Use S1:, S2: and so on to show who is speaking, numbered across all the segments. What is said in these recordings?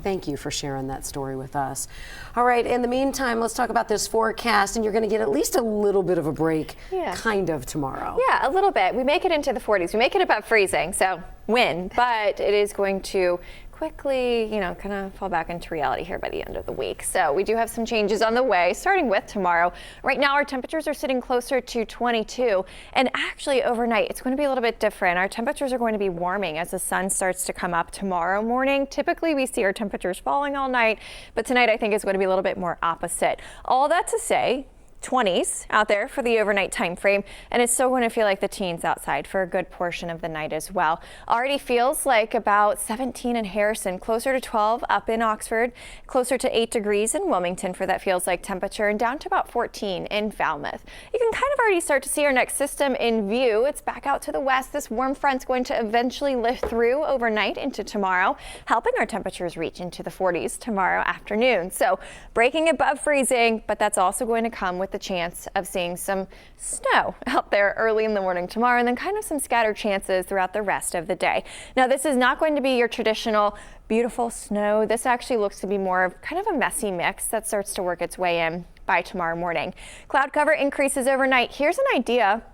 S1: Thank you for sharing that story with us. All right, in the meantime, let's talk about this forecast, and you're going to get at least a little bit of a break, kind of, tomorrow.
S2: Yeah, a little bit. We make it into the 40s. We make it above freezing, so win, but it is going to quickly, kind of fall back into reality here by the end of the week. So we do have some changes on the way, starting with tomorrow. Right now, our temperatures are sitting closer to 22, and actually overnight, it's going to be a little bit different. Our temperatures are going to be warming as the sun starts to come up tomorrow morning. Typically, we see our temperatures falling all night, but tonight I think is going to be a little bit more opposite. All that to say, 20s out there for the overnight time frame, and it's still going to feel like the teens outside for a good portion of the night as well. Already feels like about 17 in Harrison, closer to 12 up in Oxford, closer to 8 degrees in Wilmington for that feels like temperature, and down to about 14 in Falmouth. You can kind of already start to see our next system in view. It's back out to the west. This warm front's going to eventually lift through overnight into tomorrow, helping our temperatures reach into the 40s tomorrow afternoon. So breaking above freezing, but that's also going to come with the chance of seeing some snow out there early in the morning tomorrow, and then kind of some scattered chances throughout the rest of the day. Now, this is not going to be your traditional beautiful snow. This actually looks to be more of kind of a messy mix that starts to work its way in by tomorrow morning. Cloud cover increases overnight. Here's an idea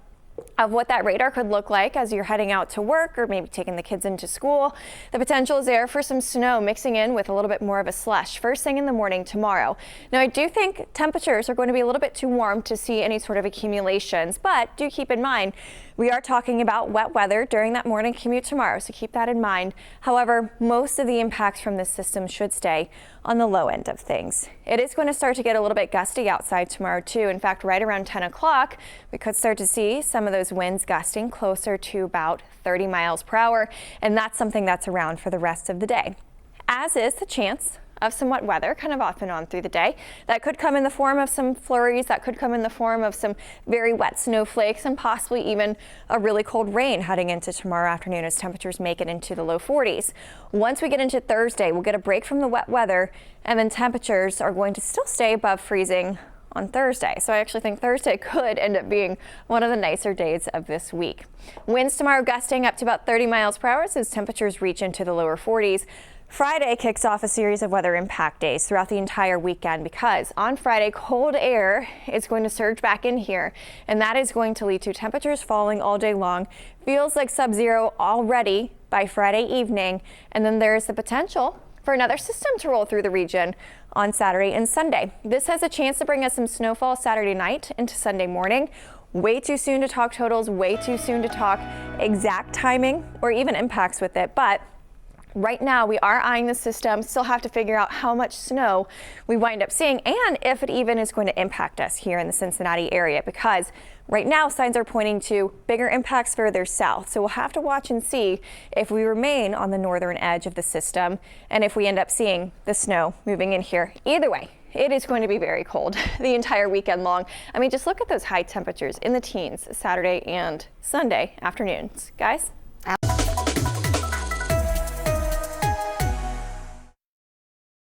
S2: of what that radar could look like as you're heading out to work or maybe taking the kids into school. The potential is there for some snow mixing in with a little bit more of a slush first thing in the morning tomorrow. Now, I do think temperatures are going to be a little bit too warm to see any sort of accumulations, but do keep in mind we are talking about wet weather during that morning commute tomorrow, so keep that in mind. However, most of the impacts from this system should stay on the low end of things. It is going to start to get a little bit gusty outside tomorrow too. In fact, right around 10 o'clock, we could start to see some of those winds gusting closer to about 30 miles per hour, and that's something that's around for the rest of the day, as is the chance of some wet weather kind of off and on through the day. That could come in the form of some flurries, that could come in the form of some very wet snowflakes, and possibly even a really cold rain heading into tomorrow afternoon as temperatures make it into the low 40s. Once we get into Thursday, we'll get a break from the wet weather, and then temperatures are going to still stay above freezing on Thursday. So I actually think Thursday could end up being one of the nicer days of this week. Winds tomorrow gusting up to about 30 miles per hour as temperatures reach into the lower 40s. Friday kicks off a series of weather impact days throughout the entire weekend, because on Friday, cold air is going to surge back in here, and that is going to lead to temperatures falling all day long. Feels like sub-zero already by Friday evening, and then there's the potential for another system to roll through the region on Saturday and Sunday. This has a chance to bring us some snowfall Saturday night into Sunday morning. Way too soon to talk totals, way too soon to talk exact timing or even impacts with it, but right now, we are eyeing the system, still have to figure out how much snow we wind up seeing and if it even is going to impact us here in the Cincinnati area, because right now signs are pointing to bigger impacts further south. So we'll have to watch and see if we remain on the northern edge of the system and if we end up seeing the snow moving in here. Either way, it is going to be very cold the entire weekend long. I mean, just look at those high temperatures in the teens Saturday and Sunday afternoons. Guys?